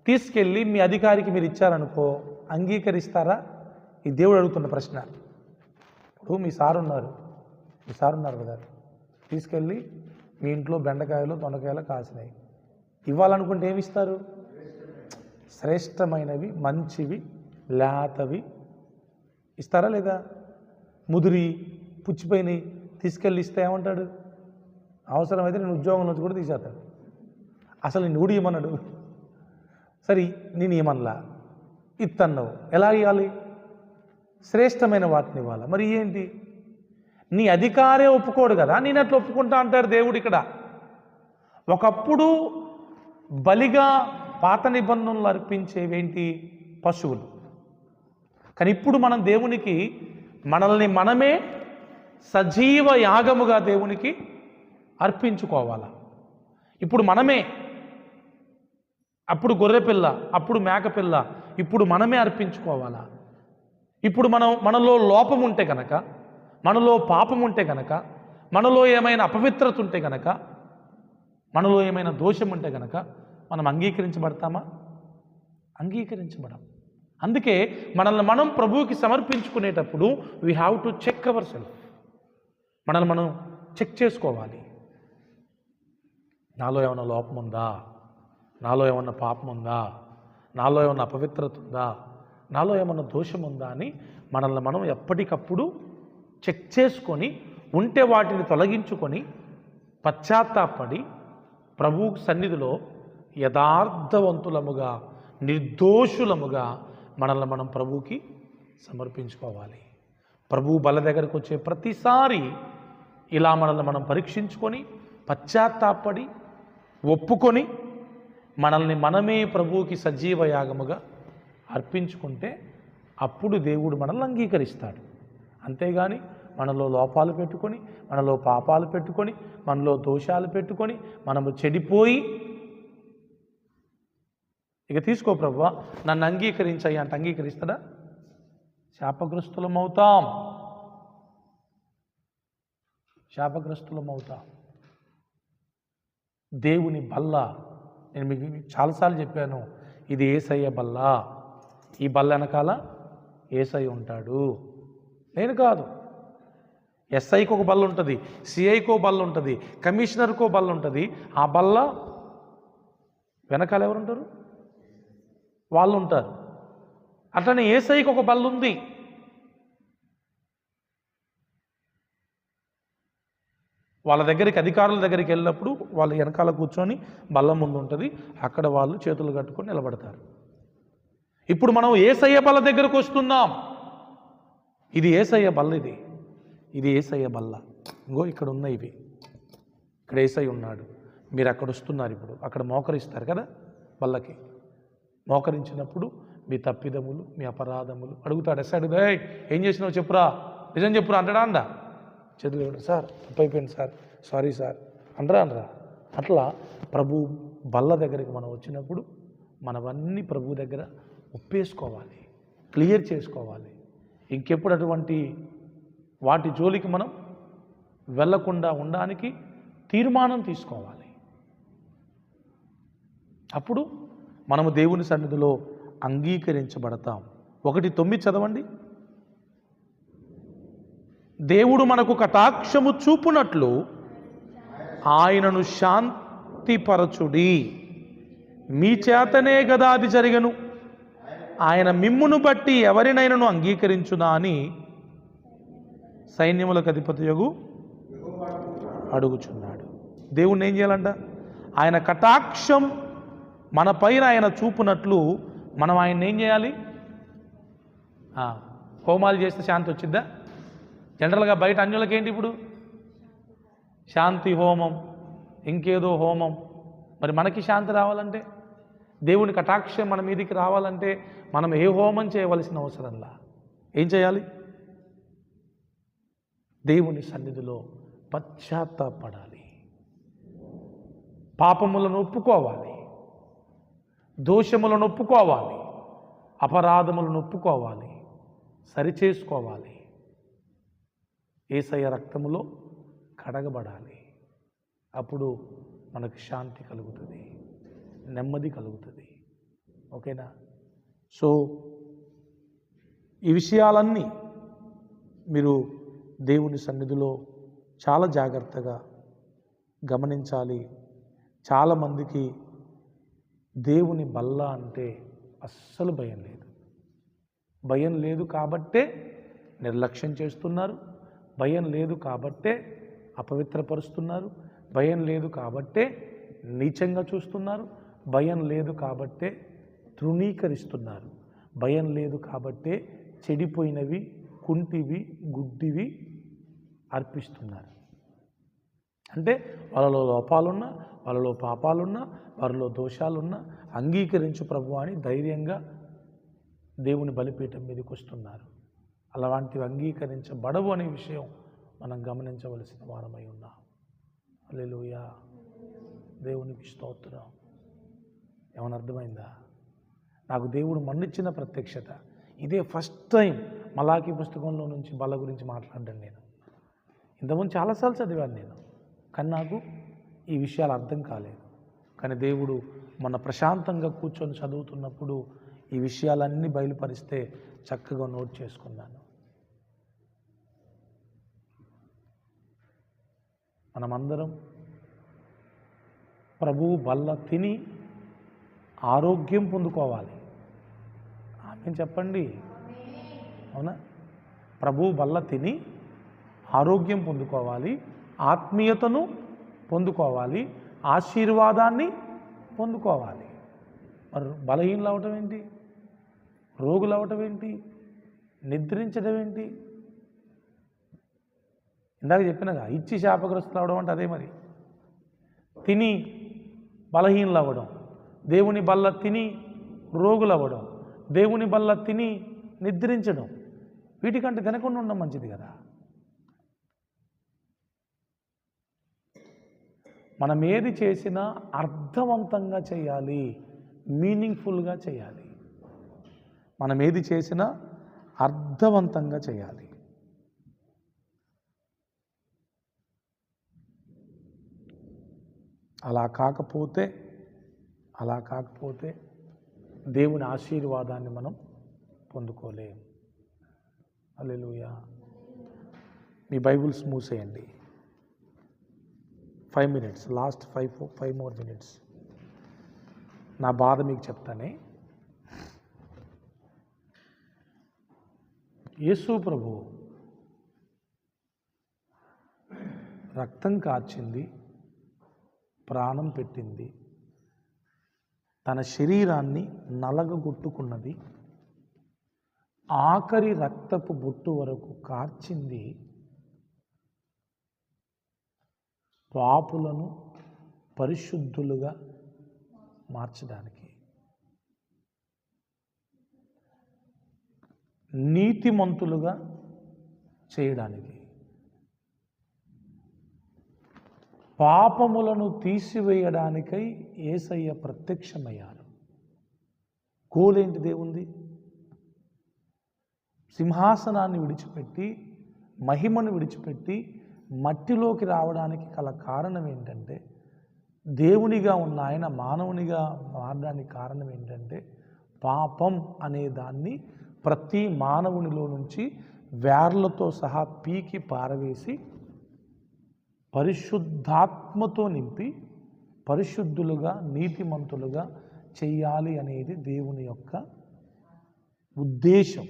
Speaker 1: తీసుకెళ్ళి మీ అధికారికి మీరు ఇచ్చారనుకో, అంగీకరిస్తారా? ఈ దేవుడు అడుగుతున్న ప్రశ్న. ఇప్పుడు మీ సార్ ఉన్నారు కదా, తీసుకెళ్ళి మీ ఇంట్లో బెండకాయలు దొండకాయలు కాసినాయి, ఇవ్వాలనుకుంటే ఏమి ఇస్తారు? శ్రేష్టమైనవి, మంచివి, లేతవి ఇస్తారా లేదా? ముదిరి పుచ్చిపోయినాయి తీసుకెళ్ళి ఇస్తే ఏమంటాడు? అవసరమైతే నేను ఉద్యోగంలో నుంచి కూడా తీసేస్తాడు. అసలు నేను ఊడి ఇవ్వమన్నాడు. సరే నేను ఏమనలా, ఇత్తన్నావు, ఎలా ఇవ్వాలి? శ్రేష్టమైన వాటిని ఇవ్వాలి. మరి ఏంటి? నీ అధికారే ఒప్పుకోడు కదా, నేను అట్లా ఒప్పుకుంటా అంటాడు దేవుడు ఇక్కడ. ఒకప్పుడు బలిగా పాత నిబంధనలు అర్పించేవేంటి? పశువులు. కానీ ఇప్పుడు మనం దేవునికి మనల్ని మనమే సజీవ యాగముగా దేవునికి అర్పించుకోవాలా. ఇప్పుడు మనమే, అప్పుడు గొర్రెపిల్ల, అప్పుడు మేకపిల్ల, ఇప్పుడు మనమే అర్పించుకోవాలా. ఇప్పుడు మనలో లోపం ఉంటే కనుక, మనలో పాపం ఉంటే కనుక, మనలో ఏమైనా అపవిత్రత ఉంటే కనుక, మనలో ఏమైనా దోషం ఉంటే కనుక మనం అంగీకరించబడతామా? అంగీకరించబడం. అందుకే మనల్ని మనం ప్రభువుకి సమర్పించుకునేటప్పుడు we have to check our self. మనల్ని మనం చెక్ చేసుకోవాలి. నాలో ఏమైనా లోపం ఉందా? నాలో ఏమన్నా పాపం ఉందా? నాలో ఏమన్నా అపవిత్రత ఉందా? నాలో ఏమన్నా దోషం ఉందా అని మనల్ని మనం ఎప్పటికప్పుడు చెక్ చేసుకొని, ఉంటే వాటిని తొలగించుకొని పశ్చాత్తాపడి ప్రభువు సన్నిధిలో యథార్థవంతులముగా, నిర్దోషులముగా మనల్ని మనం ప్రభువుకి సమర్పించుకోవాలి. ప్రభువు బల దగ్గరకు వచ్చే ప్రతిసారి ఇలా మనల్ని మనం పరీక్షించుకొని పశ్చాత్తాపడి ఒప్పుకొని మనల్ని మనమే ప్రభువుకి సజీవ యాగముగా అర్పించుకుంటే అప్పుడు దేవుడు మనల్ని అంగీకరిస్తాడు. అంతేగాని మనలో లోపాలు పెట్టుకొని, మనలో పాపాలు పెట్టుకొని, మనలో దోషాలు పెట్టుకొని మనము చెడిపోయి ఇక తీసుకో ప్రభువా నన్ను అంగీకరించాయి అంటే అంగీకరిస్తాడా? శాపగ్రస్తులమవుతాం. దేవుని బల్ల, నేను మీకు చాలాసార్లు చెప్పాను, ఇది యేసయ్య బల్ల. ఈ బల్ల వెనకాల యేసయ్య ఉంటాడు, నేను కాదు. ఎస్ఐకి ఒక బల్ల ఉంటుంది, సిఐకో బల్ల ఉంటుంది, కమిషనర్కో బల్ల ఉంటుంది. ఆ బల్ల వెనకాల ఎవరు ఉంటారు? వాళ్ళు ఉంటారు. అట్లనే యేసయ్యకి ఒక బల్ల ఉంది. వాళ్ళ దగ్గరికి, అధికారుల దగ్గరికి వెళ్ళినప్పుడు వాళ్ళు వెనకాల కూర్చొని బల్ల ముందు ఉంటుంది, అక్కడ వాళ్ళు చేతులు కట్టుకొని నిలబడతారు. ఇప్పుడు మనం యేసయ్య బల్ల దగ్గరకు వస్తున్నాం. ఇది యేసయ్య బల్ల, ఇది యేసయ్య బల్ల. ఇంకో ఇక్కడ ఉన్నాయి ఇవి, ఇక్కడ యేసయ్య ఉన్నాడు, మీరు అక్కడ వస్తున్నారు. ఇప్పుడు అక్కడ మోకరిస్తారు కదా బల్లకి. మోకరించినప్పుడు మీ తప్పిదములు, మీ అపరాధములు అడుగుతాడు. ఎస్ అడుగు, ఏం చేసినావు చెప్పురా, నిజం చెప్పురా అంటాడా? అందా చేతులు ఇవ్వడు, సార్ తప్పైపోయింది సార్, సారీ సార్ అనరా. అట్లా ప్రభు బల్ల దగ్గరికి మనం వచ్చినప్పుడు మనవన్నీ ప్రభు దగ్గర ఒప్పేసుకోవాలి, క్లియర్ చేసుకోవాలి. ఇంకెప్పుడు అటువంటి వాటి జోలికి మనం వెళ్ళకుండా ఉండడానికి తీర్మానం తీసుకోవాలి. అప్పుడు మనము దేవుని సన్నిధిలో అంగీకరించబడతాం. 1:9 చదవండి. దేవుడు మనకు కటాక్షము చూపునట్లు ఆయనను శాంతిపరచుడి, మీ చేతనే గదా అది జరగను. ఆయన మిమ్మును బట్టి ఎవరినైనాను అంగీకరించునా అని సైన్యములకు అధిపతియగు అడుగుచున్నాడు. దేవుణ్ణి ఏం చేయాలంట? ఆయన కటాక్షం మన పైన ఆయన చూపునట్లు మనం ఆయన్ని ఏం చేయాలి? హోమాలు చేస్తే శాంతి వచ్చిద్దా? జనరల్గా బయట అన్యులకి ఏంటి ఇప్పుడు? శాంతి హోమం, ఇంకేదో హోమం. మరి మనకి శాంతి రావాలంటే, దేవుని కటాక్షం మన మీదికి రావాలంటే మనం ఏ హోమం చేయవలసిన అవసరంలా. ఏం చేయాలి? దేవుని సన్నిధిలో పశ్చాత్తాపడాలి, పాపములను ఒప్పుకోవాలి, దోషములను ఒప్పుకోవాలి, అపరాధములను ఒప్పుకోవాలి, సరిచేసుకోవాలి, యేసయ్య రక్తములో కడగబడాలి. అప్పుడు మనకు శాంతి కలుగుతుంది, నెమ్మది కలుగుతుంది. ఓకేనా? సో ఈ విషయాలన్నీ మీరు దేవుని సన్నిధిలో చాలా జాగ్రత్తగా గమనించాలి. చాలామందికి దేవుని బల్ల అంటే అస్సలు భయం లేదు. భయం లేదు కాబట్టే నిర్లక్ష్యం చేస్తున్నారు, భయం లేదు కాబట్టే అపవిత్రపరుస్తున్నారు, భయం లేదు కాబట్టే నీచంగా చూస్తున్నారు, భయం లేదు కాబట్టే తృణీకరిస్తున్నారు, భయం లేదు కాబట్టే చెడిపోయినవి, కుంటివి, గుడ్డివి అర్పిస్తున్నారు. అంటే వాళ్ళలో లోపాలున్నా, వాళ్ళలో పాపాలున్నా, వారిలో దోషాలున్నా అంగీకరించు ప్రభు అని ధైర్యంగా దేవుని బలిపీఠం మీదకి వస్తున్నారు. అలాంటివి అంగీకరించబడవు అనే విషయం మనం గమనించవలసిన వారమై ఉన్నాం. హల్లెలూయా, దేవునికి స్తోత్రం. ఏమైనా అర్థమైందా? నాకు దేవుడు మన్నిచ్చిన ప్రత్యక్షత ఇదే. ఫస్ట్ టైం మలాకీ పుస్తకంలో నుంచి బల గురించి మాట్లాడాను నేను. ఇంతకుముందు చాలాసార్లు చదివాను నేను, కానీ నాకు ఈ విషయాలు అర్థం కాలేదు. కానీ దేవుడు మన ప్రశాంతంగా కూర్చొని చదువుతున్నప్పుడు ఈ విషయాలన్నీ బయలుపరిస్తే చక్కగా నోట్ చేసుకున్నాను. మనమందరం ప్రభువు బల్ల తిని ఆరోగ్యం పొందుకోవాలి. ఆమె చెప్పండి, అవునా? ప్రభువు బల్ల తిని ఆరోగ్యం పొందుకోవాలి, ఆత్మీయతను పొందుకోవాలి, ఆశీర్వాదాన్ని పొందుకోవాలి. మరి బలహీనలు అవటం ఏంటి? రోగులు అవటం ఏంటి? నిద్రించడం ఏంటి? ఇందాక చెప్పినగా ఇచ్చి శాపగ్రస్తులు అవడం అంటే అదే. మరి తిని బలహీనలు అవ్వడం, దేవుని బల్ల తిని రోగులు అవ్వడం, దేవుని బల్ల తిని నిద్రించడం, వీటికంటే తినకుండా ఉండడం మంచిది కదా. మనం ఏది చేసినా అర్థవంతంగా చేయాలి, మీనింగ్ఫుల్గా చేయాలి. మనం ఏది చేసినా అర్థవంతంగా చేయాలి. అలా కాకపోతే దేవుని ఆశీర్వాదాన్ని మనం పొందుకోలేం. హల్లెలూయా. మీ బైబిల్స్ మూసేయండి. 5 minutes, లాస్ట్ 5 more minutes. నా బాధ మీకు చెప్తానే. యేసు ప్రభు రక్తం కార్చింది, ప్రాణం పెట్టింది, తన శరీరాన్ని నలగగొట్టుకున్నది, ఆఖరి రక్తపు బొట్టు వరకు కార్చింది పాపులను పరిశుద్ధులుగా మార్చడానికి, నీతిమంతులుగా చేయడానికి, పాపములను తీసివేయడానికై యేసయ్య ప్రత్యక్షమయ్యారు. గోలేంటి దేవుంది? సింహాసనాన్ని విడిచిపెట్టి, మహిమను విడిచిపెట్టి మట్టిలోకి రావడానికి గల కారణం ఏంటంటే, దేవునిగా ఉన్న ఆయన మానవునిగా మారడానికి కారణం ఏంటంటే, పాపం అనే దాన్ని ప్రతి మానవునిలో నుంచి వేర్లతో సహా పీకి పారవేసి పరిశుద్ధాత్మతో నింపి పరిశుద్ధులుగా నీతిమంతులుగా చెయ్యాలి అనేది దేవుని యొక్క ఉద్దేశం,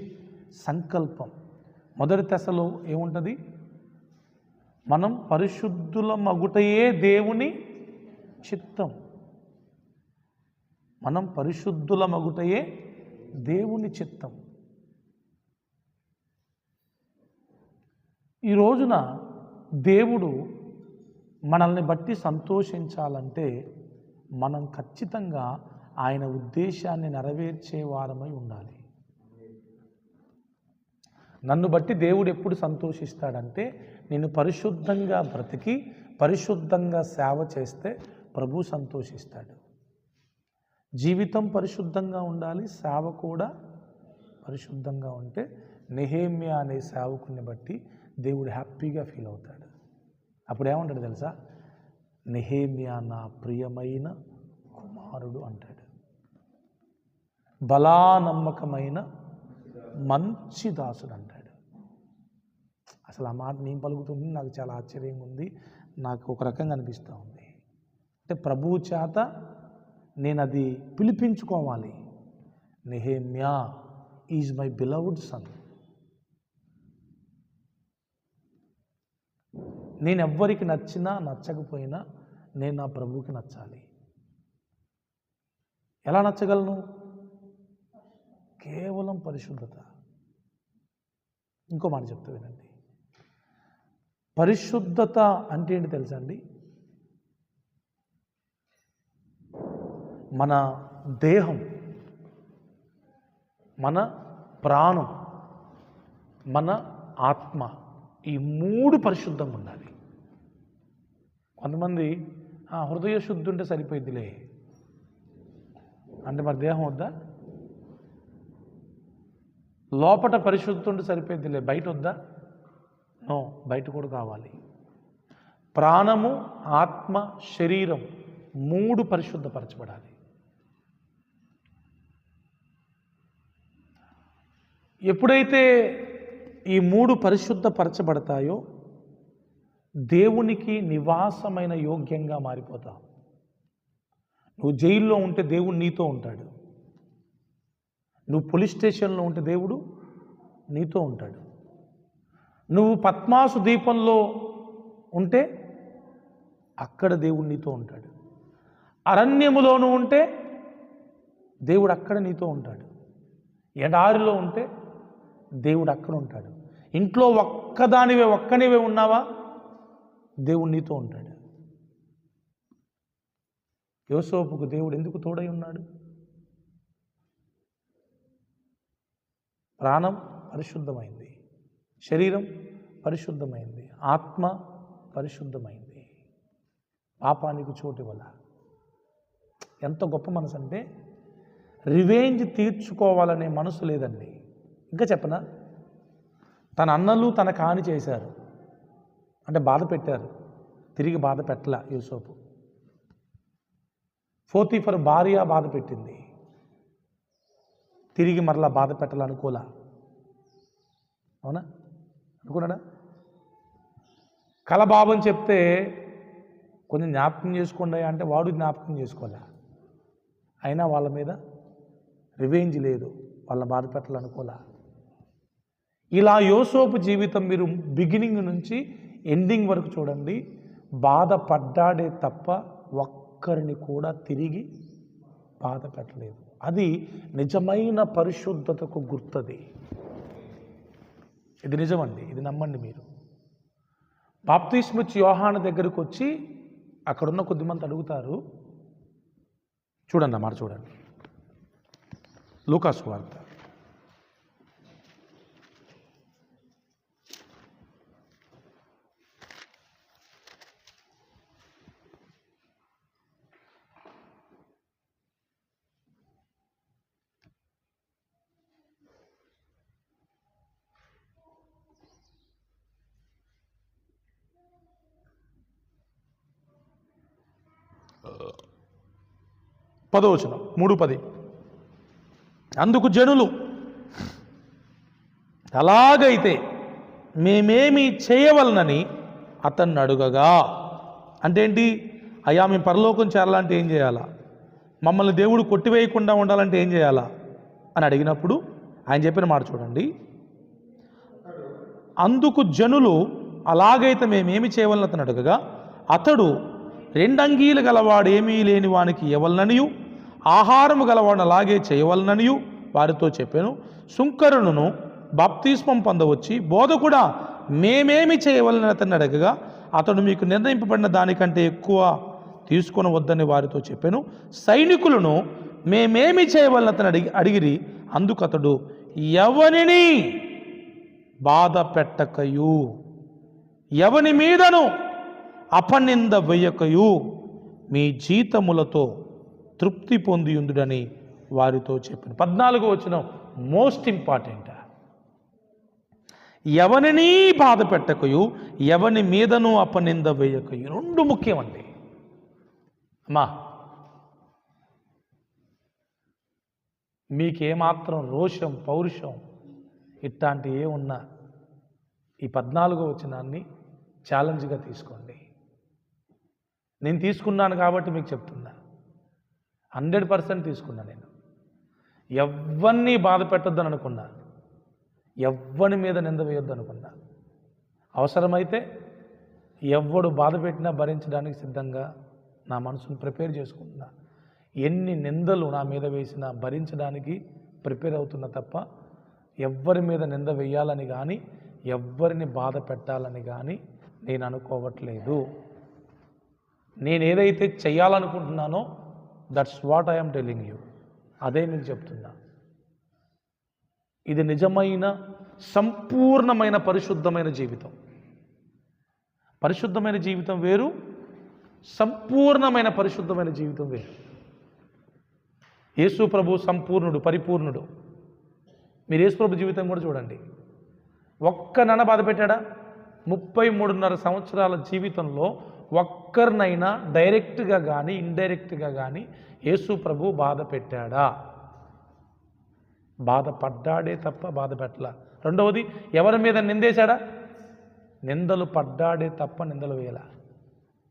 Speaker 1: సంకల్పం. మొదటి దశలో ఏముంటుంది? మనం పరిశుద్ధుల మగుటయే దేవుని చిత్తం. మనం పరిశుద్ధుల మగుటయే దేవుని చిత్తం. ఈ రోజున దేవుడు మనల్ని బట్టి సంతోషించాలంటే మనం ఖచ్చితంగా ఆయన ఉద్దేశాన్ని నెరవేర్చే వారమై ఉండాలి. నన్ను బట్టి దేవుడు ఎప్పుడు సంతోషిస్తాడంటే, నేను పరిశుద్ధంగా బ్రతికి పరిశుద్ధంగా సేవ చేస్తే ప్రభు సంతోషిస్తాడు. జీవితం పరిశుద్ధంగా ఉండాలి, సేవ కూడా పరిశుద్ధంగా ఉంటే నెహెమ్యా అనే సేవకుని బట్టి దేవుడు హ్యాపీగా ఫీల్ అవుతాడు. అప్పుడు ఏమంటాడు తెలుసా? నెహెమ్యా నా ప్రియమైన కుమారుడు అంటాడు. బలానమ్మకమైన మంచి దాసుడు అంటాడు. అసలు ఆ మాట నేను పలుకుతుంది నాకు చాలా ఆశ్చర్యంగా ఉంది, నాకు ఒక రకంగా అనిపిస్తూ ఉంది. అంటే ప్రభువు చేత నేను అది పిలిపించుకోవాలి, Nehemiah is my beloved son. నేను ఎవ్వరికి నచ్చినా నచ్చకపోయినా నేను నా ప్రభువుకి నచ్చాలి. ఎలా నచ్చగలను? కేవలం పరిశుద్ధత. ఇంకో మాట చెప్తా వినండి. పరిశుద్ధత అంటే ఏంటి తెలుసా అండి? మన దేహం, మన ప్రాణం, మన ఆత్మ, ఈ మూడు పరిశుద్ధంగా ఉండాలి. కొంతమంది హృదయ శుద్ధి ఉంటే సరిపోయిద్దిలే అంటే మరి దేహం వద్దా? లోపట పరిశుద్ధి ఉంటే సరిపోయిద్దిలే, బయట వద్దా? నో, బయట కూడా కావాలి. ప్రాణము, ఆత్మ, శరీరం మూడు పరిశుద్ధపరచబడాలి. ఎప్పుడైతే ఈ మూడు పరిశుద్ధపరచబడతాయో దేవునికి నివాసమైన యోగ్యంగా మారిపోతావు. నువ్వు జైల్లో ఉంటే దేవుడు నీతో ఉంటాడు. నువ్వు పోలీస్ స్టేషన్లో ఉంటే దేవుడు నీతో ఉంటాడు. నువ్వు పద్మాసు దీపంలో ఉంటే అక్కడ దేవుడు నీతో ఉంటాడు. అరణ్యములోనూ ఉంటే దేవుడు అక్కడ నీతో ఉంటాడు. ఎడారిలో ఉంటే దేవుడు అక్కడ ఉంటాడు. ఇంట్లో ఒక్కనివే ఉన్నావా, దేవుడు నీతో ఉంటాడు. యోసేపుకు దేవుడు ఎందుకు తోడై ఉన్నాడు? ప్రాణం పరిశుద్ధమైంది, శరీరం పరిశుద్ధమైంది, ఆత్మ పరిశుద్ధమైంది. పాపానికి చోటు ఇవ్వాల. ఎంత గొప్ప మనసు అంటే రివెంజ్ తీర్చుకోవాలనే మనసు లేదండి. ఇంకా చెప్పనా, తన అన్నలు తన కాని చేశారు అంటే బాధ పెట్టారు, తిరిగి బాధ పెట్టలా యూసోపు. పోతీఫర్ భార్య బాధ పెట్టింది, తిరిగి మరలా బాధ పెట్టాలనుకోలా. అవునా? అనుకున్నాడా? కలబాబని చెప్తే కొంచెం జ్ఞాపకం చేసుకోండి అంటే వాడు జ్ఞాపకం చేసుకోలే. అయినా వాళ్ళ మీద రివెంజ్ లేదు, వాళ్ళ బాధ పెట్టాలనుకోలా. ఇలా యోసేపు జీవితం మీరు బిగినింగ్ నుంచి ఎండింగ్ వరకు చూడండి. బాధపడ్డాడే తప్ప ఒక్కరిని కూడా తిరిగి బాధ పెట్టలేదు. అది నిజమైన పరిశుద్ధతకు గుర్తది. ఇది నిజమండి, ఇది నమ్మండి మీరు. బాప్తిస్మ ఇచ్చి యోహాను దగ్గరకు వచ్చి అక్కడున్న కొద్దిమంది అడుగుతారు. చూడండి అన్నమాట, చూడండి లూకా సువార్త 10వ వచనం 3:10. అందుకు జనులు, అలాగైతే మేమేమి చేయవలనని అతన్ని అడుగగా, అంటే ఏంటి? అయ్యా మేము పరలోకం చేరాలంటే ఏం చేయాలా, మమ్మల్ని దేవుడు కొట్టివేయకుండా ఉండాలంటే ఏం చేయాలా అని అడిగినప్పుడు ఆయన చెప్పిన మాట చూడండి. అందుకు జనులు, అలాగైతే మేమేమి చేయవలన అతను అడగగా, అతడు 2 అంగీలు గలవాడు ఏమీ లేని వానికి ఇవ్వవలననియు, ఆహారము గలవాడు అలాగే చేయవలననియు వారితో చెప్పాను. సుంకరులను బాప్తిస్మం పొందవచ్చి, బోధకుడా మేమేమి చేయవలనని అతన్ని అడగగా, అతడు మీకు నిర్ణయింపబడిన దానికంటే ఎక్కువ తీసుకొనవద్దని వారితో చెప్పాను. సైనికులను మేమేమి చేయవలన అతను అడిగిరి. అందుకు అతడు, ఎవనిని బాధ పెట్టకయు, ఎవని మీదను అపనింద వెయ్యకయు, మీ జీతములతో తృప్తి పొందియుందుడని వారితో చెప్పాను. 14వ వచనం మోస్ట్ ఇంపార్టెంట్. ఎవరిని బాధ పెట్టకయు, ఎవని మీదను అపనింద వేయకయు. 2 ముఖ్యమండి. అమ్మా, మీకేమాత్రం రోషం, పౌరుషం ఇట్లాంటి ఏ ఉన్నా ఈ 14వ వచనాన్ని ఛాలెంజ్గా తీసుకోండి. నేను తీసుకున్నాను కాబట్టి మీకు చెప్తున్నా. 100% తీసుకున్నా నేను. ఎవ్వరిని బాధ పెట్టొద్దని అనుకున్నా, ఎవ్వని మీద నింద వేయొద్దు అనుకున్నా, అవసరమైతే ఎవ్వడు బాధ పెట్టినా భరించడానికి సిద్ధంగా నా మనసును ప్రిపేర్ చేసుకుంటున్నా. ఎన్ని నిందలు నా మీద వేసినా భరించడానికి ప్రిపేర్ అవుతున్నా తప్ప ఎవ్వరి మీద నింద వేయాలని కానీ ఎవ్వరిని బాధ పెట్టాలని కానీ నేను అనుకోవట్లేదు. నేను ఏదైతే చేయాలనుకుంటున్నానో that's what I'm telling you, అదే మీకు చెప్తున్నా. ఇది నిజమైన సంపూర్ణమైన పరిశుద్ధమైన జీవితం. పరిశుద్ధమైన జీవితం వేరు, సంపూర్ణమైన పరిశుద్ధమైన జీవితం వేరు. యేసు ప్రభు సంపూర్ణుడు, పరిపూర్ణుడు. మీరు యేసు ప్రభు జీవితం కూడా చూడండి. ఒక్కనైనా బాధ పెట్టాడా? 33.5 సంవత్సరాల జీవితంలో ఒక్కరినైనా డైరెక్ట్గా కానీ ఇండైరెక్ట్గా కానీ యేసు ప్రభు బాధ పెట్టాడా? బాధపడ్డాడే తప్ప బాధ పెట్టలా. రెండవది, ఎవరి మీద నిందేశాడా? నిందలు పడ్డాడే తప్ప నిందలు వేయాల.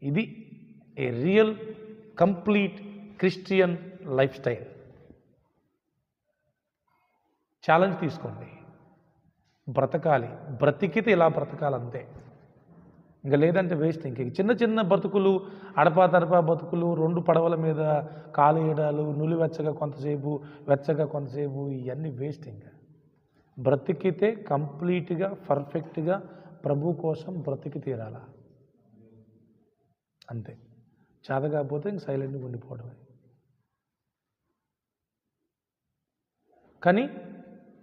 Speaker 1: ఇది ఏ real complete Christian life style. Challenge తీసుకోండి, బ్రతకాలి. బ్రతికితే ఇలా బ్రతకాలంతే, ఇంకా లేదంటే వేస్ట్. ఇంక చిన్న చిన్న బతుకులు, అడపా తడపా బతుకులు, 2 పడవల మీద కాలు వేయడాలు, నులివెచ్చగా కొంతసేపు, వెచ్చగా కొంతసేపు, ఇవన్నీ వేస్ట్. ఇంకా బ్రతికితే కంప్లీట్గా పర్ఫెక్ట్గా ప్రభు కోసం బ్రతికి తీరాలా, అంతే. చేత కాకపోతే ఇంక సైలెంట్గా ఉండిపోవడమే. కానీ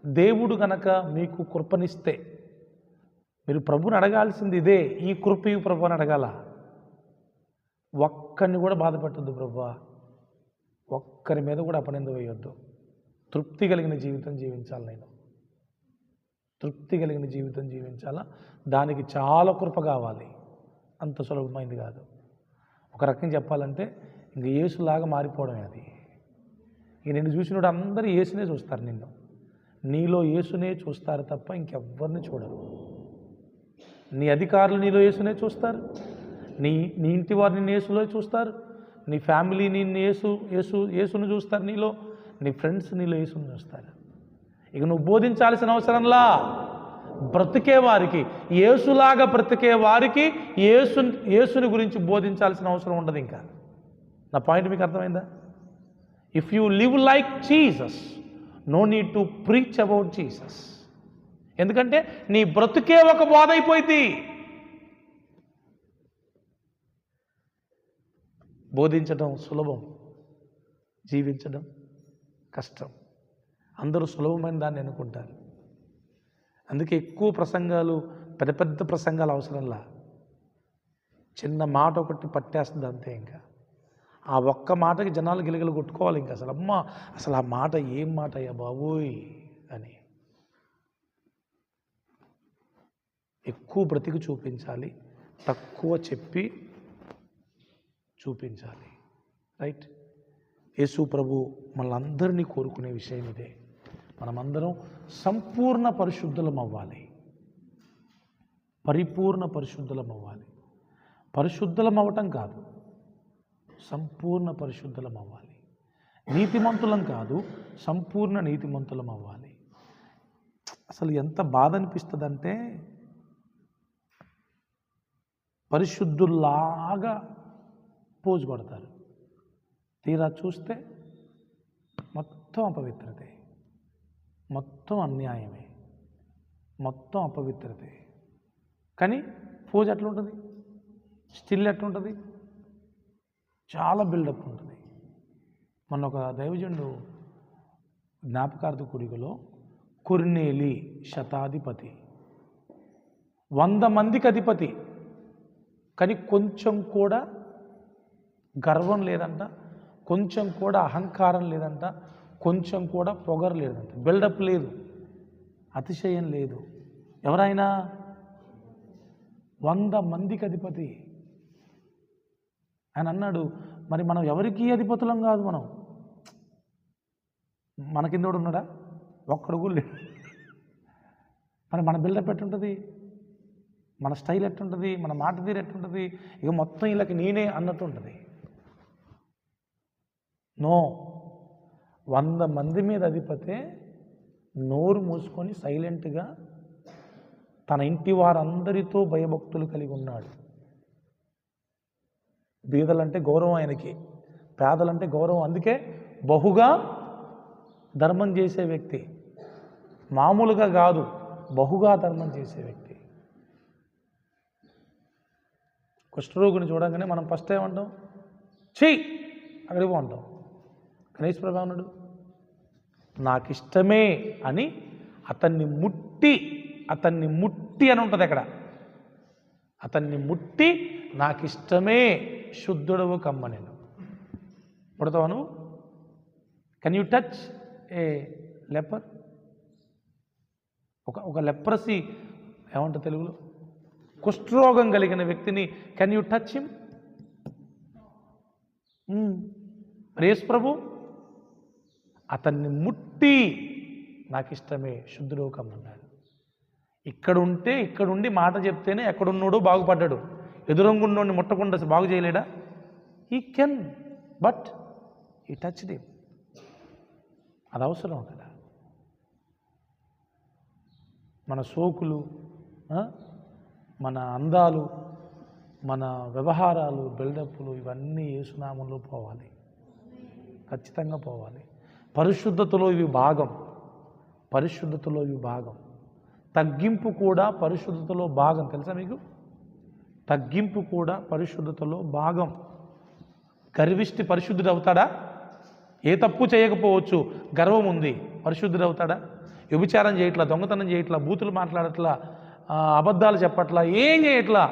Speaker 1: దేవుడు గనక మీకు కృపనిస్తే మీరు ప్రభుని అడగాల్సింది ఇదే, ఈ కృపయు ప్రభు అని అడగాల. ఒక్కరిని కూడా బాధ పెట్టద్దు ప్రభువా, ఒక్కరి మీద కూడా అపనింద వేయొద్దు. తృప్తి కలిగిన జీవితం జీవించాలి. నేను తృప్తి కలిగిన జీవితం జీవించాలా, దానికి చాలా కృప కావాలి. అంత సులభమైంది కాదు. ఒక రకంగా చెప్పాలంటే ఇంక యేసులాగా మారిపోవడమే అది. ఇక నిన్ను చూసినప్పుడు అందరూ యేసునే చూస్తారు, నిన్ను నీలో యేసునే చూస్తారు తప్ప ఇంకెవ్వరిని చూడరు. నీ అధికారులు నీలో యేసునే చూస్తారు, నీ ఇంటి వారు నిన్ను యేసులో చూస్తారు, నీ ఫ్యామిలీ నిన్ను యేసును చూస్తారు, నీలో నీ ఫ్రెండ్స్ నీలో యేసును చూస్తారు. ఇక నువ్వు బోధించాల్సిన అవసరంలా, బ్రతికే వారికి, యేసులాగా బ్రతికే వారికి యేసుని గురించి బోధించాల్సిన అవసరం ఉండదు. ఇంకా నా పాయింట్ మీకు అర్థమైందా? If you live like Jesus, no need to preach about Jesus. ఎందుకంటే నీ బ్రతుకే ఒక బోధ అయిపోయింది. బోధించడం సులభం, జీవించడం కష్టం. అందరూ సులభమైన దాన్ని అనుకుంటారు. అందుకే ఎక్కువ ప్రసంగాలు, పెద్ద పెద్ద ప్రసంగాలు అవసరంలా. చిన్న మాట ఒకటి పట్టేస్తుంది అంతే. ఇంకా ఆ ఒక్క మాటకి జనాలు గిలగిలు కొట్టుకోవాలి. ఇంకా అసలు అమ్మ, అసలు ఆ మాట ఏం మాట అయ్యా బాబోయ్ అని. ఎక్కువ బ్రతికి చూపించాలి, తక్కువ చెప్పి చూపించాలి. రైట్? యేసు ప్రభు మనందరినీ కోరుకునే విషయం ఇదే. మనమందరం సంపూర్ణ పరిశుద్ధులం అవ్వాలి, పరిపూర్ణ పరిశుద్ధులం అవ్వాలి. పరిశుద్ధులం అవ్వటం కాదు, సంపూర్ణ పరిశుద్ధులం అవ్వాలి. నీతిమంతులం కాదు, సంపూర్ణ నీతిమంతులం అవ్వాలి. అసలు ఎంత బాధ అనిపిస్తుందంటే, పరిశుద్ధుల్లాగా పోజు కొడతారు, తీరా చూస్తే మొత్తం అపవిత్రతే, మొత్తం అన్యాయమే, మొత్తం అపవిత్రతే. కానీ పోజ్ ఎట్లుంటుంది, స్టిల్ ఎట్లుంటుంది, చాలా బిల్డప్ ఉంటుంది. మొన్న ఒక దైవజనుడు జ్ఞాపకార్థ కూడికలో కొర్నేలి శతాధిపతి, 100 మందికి అధిపతి, కానీ కొంచెం కూడా గర్వం లేదంట, కొంచెం కూడా అహంకారం లేదంట, కొంచెం కూడా పొగరు లేదంట, బిల్డప్ లేదు, అతిశయం లేదు. ఎవరైనా 100 మందికి అధిపతి. ఆయన అన్నాడు, మరి మనం ఎవరికి అధిపతులం కాదు, మన కింద ఉన్నాడా? ఒక్కడు కూడా లేడు. మరి మన బిల్డప్ ఎట్టుంటుంది, మన స్టైల్ ఎట్టుంటుంది, మన మాట తీరు ఎట్టుంటుంది, ఇక మొత్తం వీళ్ళకి నేనే అన్నట్టు ఉంటుంది. నో, 100 మంది మీద అధిపతే నోరు మూసుకొని సైలెంట్గా తన ఇంటి వారందరితో భయభక్తులు కలిగి ఉన్నాడు. బీదలంటే గౌరవం ఆయనకి, పేదలంటే గౌరవం. అందుకే బహుగా ధర్మం చేసే వ్యక్తి, మామూలుగా కాదు, బహుగా ధర్మం చేసే వ్యక్తి. కుష్ఠరోగిని చూడగానే మనం ఫస్ట్ ఏమంటాం? ఛీ అక్కడికి పోంటాం. గణేష్ ప్రభా అన్నాడు, నాకు ఇష్టమే అని అతన్ని ముట్టి అని ఉంటుంది అక్కడ. అతన్ని ముట్టి నాకు ఇష్టమే శుద్ధుడవు కమ్మ నేను పుడతావా నువ్వు? Can you touch A leopard? ఒక లెప్రసీ ఏమంటారు తెలుగులో? కుష్ఠరోగం కలిగిన వ్యక్తిని కెన్ యూ టచ్ హిమ్? యేసు ప్రభు అతన్ని ముట్టి నాకు ఇష్టమే శుద్ధుడవు కమ్మన్నాడు. ఇక్కడుండి మాట చెప్తేనే ఎక్కడున్నాడో బాగుపడ్డాడు. ఎదురంగున్నోడిని ముట్టకుండా బాగు చేయలేడా? హీ కెన్, బట్ ఈ టచ్ డే, అది అవసరం కదా. మన సోకులు, మన అందాలు, మన వ్యవహారాలు, బిల్డప్లు ఇవన్నీ యేసునామంలో పోవాలి, ఖచ్చితంగా పోవాలి. పరిశుద్ధతలో ఇవి భాగం. తగ్గింపు కూడా పరిశుద్ధతలో భాగం. తెలుసా మీకు? తగ్గింపు కూడా పరిశుద్ధతలో భాగం. గర్విష్టి పరిశుద్ధుడు అవుతాడా? ఏ తప్పు చేయకపోవచ్చు, గర్వం ఉంది, పరిశుద్ధుడు అవుతాడా? వ్యభిచారం చేయట్లా, దొంగతనం చేయట్లా, బూతులు మాట్లాడట్లా, అబద్ధాలు చెప్పట్లా, ఏం చేయట్లా,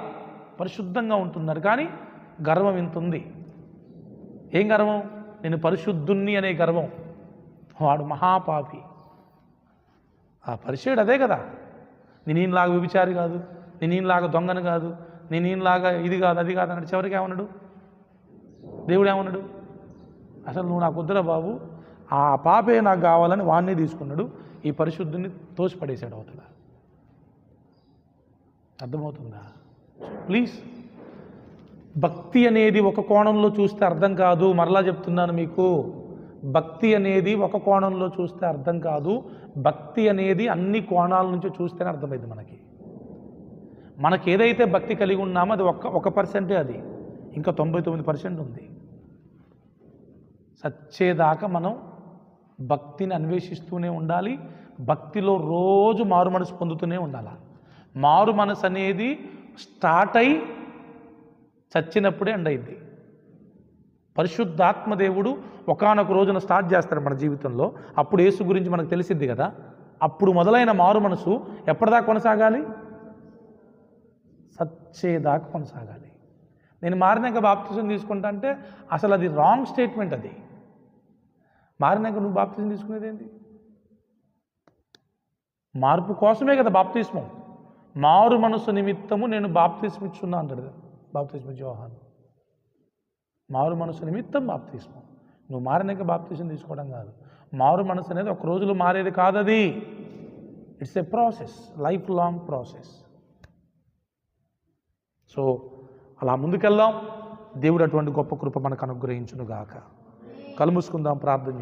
Speaker 1: పరిశుద్ధంగా ఉంటున్నారు. కానీ గర్వం ఇంత ఉంది. ఏం గర్వం? నేను పరిశుద్ధుణ్ణి అనే గర్వం. వాడు మహాపాపి. ఆ పరిచయుడు అదే కదా. నేనేలాగా వ్యభిచారి కాదు, నేనేలాగా దొంగను కాదు, నేనేలాగా ఇది కాదు అది కాదు అన్నాడు. చివరికి ఏమన్నాడు? దేవుడు ఏమన్నాడు? అసలు నువ్వు నాకు వద్దురా బాబు, ఆ పాపే నాకు కావాలని వాడిని తీసుకున్నాడు. ఈ పరిశుద్ధుని తోసిపడేశాడు అవతల. అర్థమవుతుందా? ప్లీజ్, భక్తి అనేది ఒక కోణంలో చూస్తే అర్థం కాదు. మరలా చెప్తున్నాను మీకు, భక్తి అనేది ఒక కోణంలో చూస్తే అర్థం కాదు. భక్తి అనేది అన్ని కోణాల నుంచి చూస్తేనే అర్థమైంది మనకి ఏదైతే భక్తి కలిగి ఉన్నామో అది 1% అది, ఇంకా 99% ఉంది. సచ్చేదాకా మనం భక్తిని అన్వేషిస్తూనే ఉండాలి. భక్తిలో రోజు మారు మనసు పొందుతూనే ఉండాలి. మారు మనసు అనేది స్టార్ట్ అయి చచ్చినప్పుడే ఎండ్ అయింది. పరిశుద్ధాత్మదేవుడు ఒకానొక రోజున స్టార్ట్ చేస్తాడు మన జీవితంలో. అప్పుడు యేసు గురించి మనకు తెలిసిద్ది కదా. అప్పుడు మొదలైన మారు మనసు ఎప్పటిదాకా కొనసాగాలి? సచ్చేదాకా కొనసాగాలి. నేను మారినాక బాప్తిజం తీసుకుంటా అంటే అసలు అది రాంగ్ స్టేట్మెంట్. అది మారినాక నువ్వు బాప్తిజం తీసుకునేది ఏంటి? మార్పు కోసమే కదా బాప్తిస్మం. మారు మనసు నిమిత్తము నేను బాప్తిస్మం ఇచ్చున్నా అంటాడు బాప్తిస్మ యోహాను. మారు మనసు నిమిత్తం బాప్తిస్మం. నువ్వు మారినాక బాప్తిజం తీసుకోవడం కాదు. మారు మనసు అనేది ఒక రోజులో మారేది కాదు. అది it's a process, life long process. So అలా ముందుకెళ్దాం. దేవుడు అటువంటి గొప్ప కృప మనకు అనుగ్రహించును గాక. కళ్ళు మూసుకుందాం, ప్రార్థన చేస్తాం.